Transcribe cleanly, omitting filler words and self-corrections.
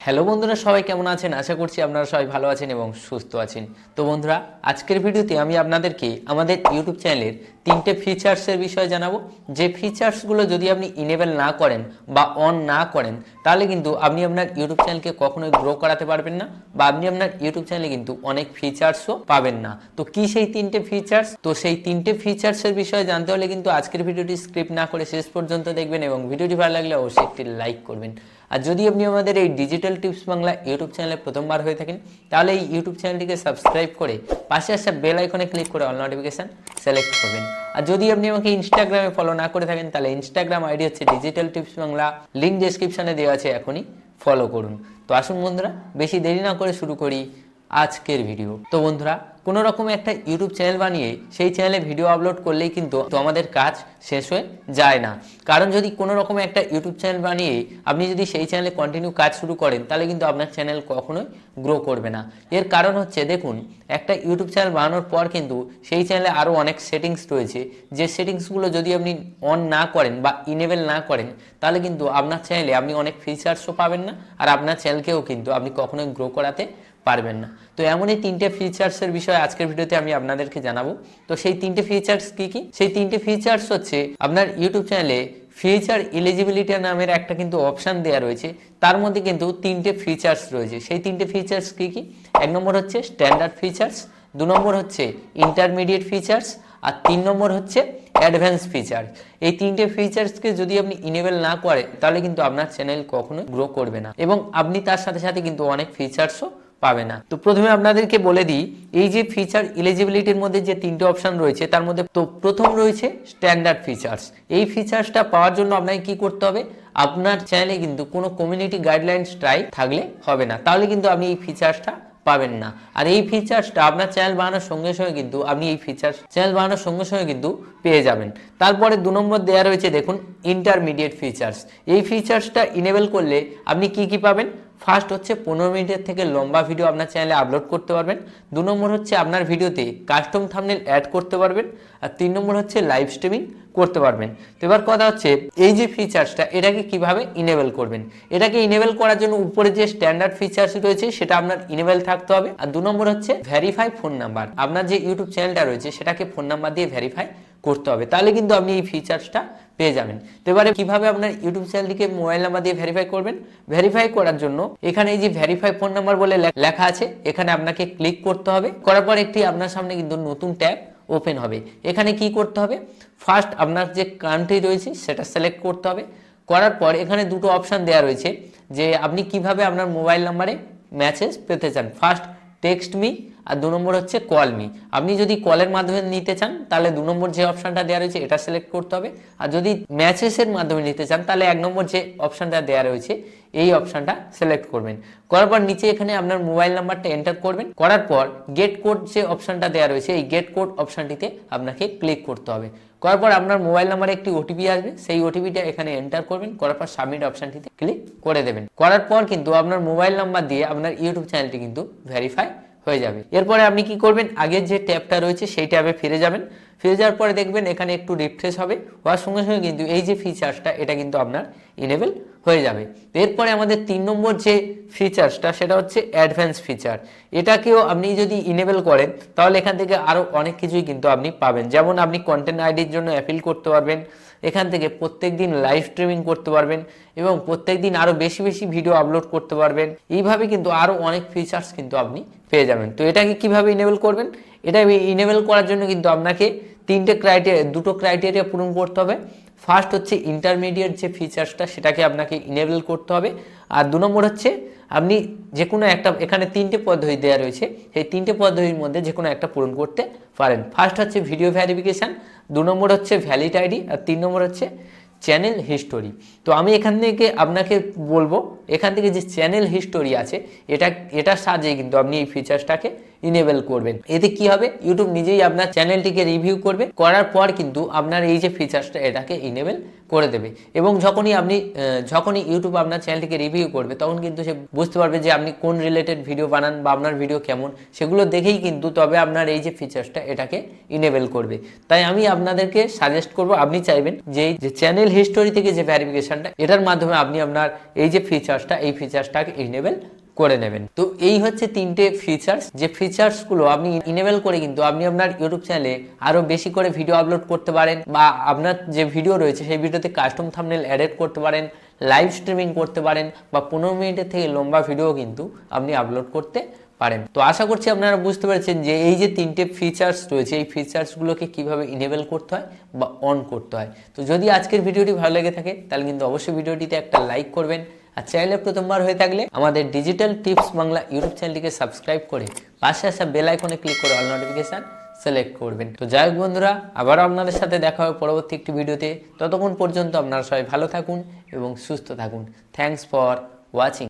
Hello বন্ধুরা, সবাই কেমন আছেন? আশা করছি আপনারা সবাই ভালো আছেন এবং সুস্থ আছেন। তো বন্ধুরা, আজকের ভিডিওতে আমি আপনাদেরকে আমাদের ইউটিউব চ্যানেলের তিনটে ফিচার্সের বিষয়ে জানাবো। যে ফিচার্সগুলো যদি আপনি ইনেবল না করেন বা অন না করেন, তাহলে কিন্তু আপনি আপনার ইউটিউব চ্যানেলকে কখনোই গ্রো করাতে পারবেন না, বা আপনি আপনার ইউটিউব চ্যানেলে কিন্তু অনেক ফিচার্সও পাবেন না। তো কি সেই তিনটে ফিচার্স? তো সেই তিনটে ফিচার্সের বিষয়ে জানতে হলে কিন্তু আজকের ভিডিওটি স্ক্রিপ্ট না করে শেষ পর্যন্ত দেখবেন, এবং ভিডিওটি ভালো লাগলে অবশ্যই একটি লাইক করবেন। আর যদি আপনি আমাদের এই ডিজিটাল টিপস বাংলা ইউটিউব চ্যানেলে প্রথমবার হয়ে থাকেন, তাহলে এই ইউটিউব চ্যানেলটিকে সাবস্ক্রাইব করে পাশে আসা বেল আইকনে ক্লিক করে অল নোটিফিকেশান সিলেক্ট করবেন। আর যদি আপনি আমাকে ইনস্টাগ্রামে ফলো না করে থাকেন, তাহলে ইনস্টাগ্রাম আইডি হচ্ছে ডিজিটাল টিপস বাংলা, লিঙ্ক ডেসক্রিপশানে দেওয়া আছে, এখনই ফলো করুন। তো আসুন বন্ধুরা, বেশি দেরি না করে শুরু করি আজকের ভিডিও। তো বন্ধুরা, কোনো রকম একটা ইউটিউব চ্যানেল বানিয়ে সেই চ্যানেলে ভিডিও আপলোড করলেই কিন্তু আমাদের কাজ শেষ হয়ে যায় না। কারণ যদি কোনো রকম একটা ইউটিউব চ্যানেল বানিয়ে আপনি যদি সেই চ্যানেলে কন্টিনিউ কাজ শুরু করেন, তাহলে কিন্তু আপনার চ্যানেল কখনোই গ্রো করবে না। এর কারণ হচ্ছে, দেখুন, একটা ইউটিউব চ্যানেল বানানোর পর কিন্তু সেই চ্যানেলে আরও অনেক সেটিংস রয়েছে, যে সেটিংসগুলো যদি আপনি অন না করেন বা ইনেবল না করেন, তাহলে কিন্তু আপনার চ্যানেলে আপনি অনেক ফিচার্সও পাবেন না, আর আপনার চ্যানেলকেও কিন্তু আপনি কখনোই গ্রো করাতে পারবেন না। তো এমনই তিনটে ফিচার্সের বিষয়ে আজকের ভিডিওতে আমি আপনাদেরকে জানাবো। তো সেই তিনটে ফিচার্স কি কি? সেই তিনটে ফিচার্স হচ্ছে, আপনার ইউটিউব চ্যানেলে ফিচার এলিজিবিলিটি নামের একটা কিন্তু অপশান দেওয়া রয়েছে, তার মধ্যে কিন্তু তিনটে ফিচার্স রয়েছে। সেই তিনটে ফিচার্স কি কি? এক নম্বর হচ্ছে স্ট্যান্ডার্ড ফিচার্স, দু নম্বর হচ্ছে ইন্টারমিডিয়েট ফিচার্স, আর তিন নম্বর হচ্ছে অ্যাডভান্স ফিচার। এই তিনটে ফিচার্সকে যদি আপনি ইনেবল না করেন, তাহলে কিন্তু আপনার চ্যানেল কখনোই গ্রো করবে না, এবং আপনি তার সাথে সাথে কিন্তু অনেক ফিচার্সও পাবে না। তো প্রথমে আপনাদেরকে বলে দিই, এই যে ফিচার এলিজিবিলিটির মধ্যে যে তিনটে অপশন রয়েছে, তার মধ্যে তো প্রথম রয়েছে স্ট্যান্ডার্ড ফিচার্স। এই ফিচার্সটা পাওয়ার জন্য আপনাকে কি করতে হবে? আপনার চ্যানেলে কিন্তু কোনো কমিউনিটি গাইডলাইন স্ট্রাইক থাকলে হবে না, তাহলে কিন্তু আপনি এই ফিচার্সটা পাবেন না। আর এই ফিচার্সটা আপনার চ্যানেল বানানোর সঙ্গে সঙ্গে কিন্তু আপনি এই ফিচার্স চ্যানেল বানানোর সঙ্গে সঙ্গে কিন্তু পেয়ে যাবেন। তারপরে দু নম্বর দেওয়া রয়েছে, দেখুন, ইন্টারমিডিয়েট ফিচার্স। এই ফিচার্সটা ইনেবল করলে আপনি কি কি পাবেন? ফার্স্ট হচ্ছে 15 মিনিটের থেকে লম্বা ভিডিও আপনার চ্যানেলে আপলোড করতে পারবেন। দু নম্বর হচ্ছে আপনার ভিডিওতে কাস্টম থাম্বনেল অ্যাড করতে পারবেন। আর তিন নম্বর হচ্ছে লাইভ স্ট্রিমিং করতে পারবেন। তো এবার কথা হচ্ছে, এই যে ফিচার্সটা, এটাকে কিভাবে ইনেবল করবেন? এটাকে ইনেবল করার জন্য উপরে যে স্ট্যান্ডার্ড ফিচার্স রয়েছে, সেটা আপনার ইনেবল থাকতে হবে। আর দু নম্বর হচ্ছে ভেরিফাই ফোন নাম্বার। আপনার যে ইউটিউব চ্যানেলটা রয়েছে, সেটাকে ফোন নাম্বার দিয়ে ভেরিফাই করতে হবে, তাহলে কিন্তু আপনি এই ফিচার্সটা পেয়ে যাবেন। তো এবারে কিভাবে আপনার ইউটিউব চ্যানেলটিকে মোবাইল নাম্বার দিয়ে ভেরিফাই করবেন? ভেরিফাই করার জন্য এখানে এই যে ভেরিফাই ফোন নাম্বার বলে লেখা আছে, এখানে আপনাকে ক্লিক করতে হবে। করার পর একটি আপনার সামনে কিন্তু নতুন ট্যাব ওপেন হবে। এখানে কি করতে হবে? ফার্স্ট আপনার যে কান্ট্রি রয়েছে সেটা সিলেক্ট করতে হবে। করার পর এখানে দুটো অপশান দেওয়া রয়েছে, যে আপনি কিভাবে আপনার মোবাইল নাম্বারে মেসেজ পেতে চান। ফার্স্ট টেক্সট মি, আর দু নম্বর হচ্ছে কল মি। আপনি যদি কলের মাধ্যমে নিতে চান, তাহলে দু নম্বর যে অপশানটা দেওয়া রয়েছে এটা সিলেক্ট করতে হবে। আর যদি মেসেজের মাধ্যমে নিতে চান, তাহলে এক নম্বর যে অপশানটা দেওয়া রয়েছে এই অপশানটা সিলেক্ট করবেন। করার পর নিচে এখানে আপনার মোবাইল নাম্বারটা এন্টার করবেন। করার পর গেট কোড যে অপশানটা দেওয়া রয়েছে, এই গেট কোড অপশানটিতে আপনাকে ক্লিক করতে হবে। করার পর আপনার মোবাইল নাম্বারে একটি ওটিপি আসবে, সেই ওটিপিটা এখানে এন্টার করবেন। করার পর সাবমিট অপশানটিতে ক্লিক করে দেবেন। করার পর কিন্তু আপনার মোবাইল নাম্বার দিয়ে আপনার ইউটিউব চ্যানেলটি কিন্তু ভেরিফাই হয়ে যাবে। এরপরে আপনি কি করবেন? আগের যে ট্যাবটা রয়েছে সেই ট্যাবে ফিরে যাবেন। ফিরে যাওয়ার পরে দেখবেন এখানে একটু রিফ্রেশ হবে, হওয়ার সঙ্গে সঙ্গে কিন্তু এই যে ফিচার্সটা, এটা কিন্তু আপনার ইনেবল হয়ে যাবে। এরপরে আমাদের তিন নম্বর যে ফিচার্সটা, সেটা হচ্ছে অ্যাডভান্স ফিচার। এটাকেও আপনি যদি ইনেবল করেন, তাহলে এখান থেকে আরও অনেক কিছুই কিন্তু আপনি পাবেন। যেমন আপনি কন্টেন্ট আইডির জন্য অ্যাপিল করতে পারবেন, এখান থেকে প্রত্যেক দিন লাইভ স্ট্রিমিং করতে পারবেন, এবং প্রত্যেক দিন আরও বেশি বেশি ভিডিও আপলোড করতে পারবেন। এইভাবে কিন্তু আরও অনেক ফিচার্স কিন্তু আপনি পেয়ে যাবেন। তো এটাকে কিভাবে ইনেবল করবেন? এটা ইনেবল করার জন্য কিন্তু আপনাকে দুটো ক্রাইটেরিয়া পূরণ করতে হবে। ফার্স্ট হচ্ছে ইন্টারমিডিয়েট যে ফিচার্সটা, সেটাকে আপনাকে ইনেবল করতে হবে। আর দু নম্বর হচ্ছে আপনি যে কোনো একটা, এখানে তিনটে পদ্ধতি দেওয়া রয়েছে, সেই তিনটে পদ্ধতির মধ্যে যে কোনো একটা পূরণ করতে পারেন। ফার্স্ট হচ্ছে ভিডিও ভেরিফিকেশান, দু নম্বর হচ্ছে ভ্যালিড আইডি, আর তিন নম্বর হচ্ছে চ্যানেল হিস্টোরি। তো আমি এখান থেকে আপনাকে বলবো, এখান থেকে যে চ্যানেল হিস্টোরি আছে, এটার সাহায্যে কিন্তু আপনি এই ফিচার্সটাকে ইনেবল করবেন। এতে কি হবে? ইউটিউব নিজেই আপনার চ্যানেলটিকে রিভিউ করবে, করার পর কিন্তু আপনার এই যে ফিচার্সটা, এটাকে ইনেবল করে দেবে। এবং যখনই ইউটিউব আপনার চ্যানেলটিকে রিভিউ করবে তখন কিন্তু সে বুঝতে পারবে যে আপনি কোন রিলেটেড ভিডিও বানান বা আপনার ভিডিও কেমন, সেগুলো দেখেই কিন্তু তবে আপনার এই যে ফিচার্সটা এটাকে ইনেবল করবে। তাই আমি আপনাদেরকে সাজেস্ট করব, আপনি চাইবেন যে এই যে চ্যানেল হিস্টোরি থেকে যে ভেরিফিকেশনটা, এটার মাধ্যমে আপনি আপনার এই যে ফিচার্সটা এই ফিচার্সটাকে ইনেবল করে নেবেন। তো এই হচ্ছে তিনটে ফিচার্স, যে ফিচার্সগুলো আপনি ইনেবল করে কিন্তু আপনি আপনার ইউটিউব চ্যানেলে আরো বেশি করে ভিডিও আপলোড করতে পারেন, বা আপনার যে ভিডিও রয়েছে সেই ভিডিওতে কাস্টম থাম্বনেল এড করতে পারেন, লাইভ স্ট্রিমিং করতে পারেন, বা 15 মিনিটের থেকে লম্বা ভিডিও কিন্তু আপনি আপলোড করতে পারেন। তো আশা করছি আপনারা বুঝতে পেরেছেন যে এই যে তিনটে ফিচার্স রয়েছে এই ফিচার্সগুলোকে কিভাবে ইনেবল করতে হয় বা অন করতে হয়। তো যদি আজকের ভিডিওটি ভালো লেগে থাকে তাহলে কিন্তু অবশ্যই ভিডিওটিতে একটা লাইক করবেন, আর চ্যানেলে প্রথমবার হয়ে থাকলে আমাদের ডিজিটাল টিপস বাংলা ইউটিউব চ্যানেলটিকে সাবস্ক্রাইব করে পাশে আসা বেল আইকনে ক্লিক করে অল নোটিফিকেশন সিলেক্ট করবেন। তো যাই হোক বন্ধুরা, আবারও আপনাদের সাথে দেখা হবে পরবর্তী একটি ভিডিওতে। ততক্ষণ পর্যন্ত আপনারা সবাই ভালো থাকুন এবং সুস্থ থাকুন। Thanks for watching.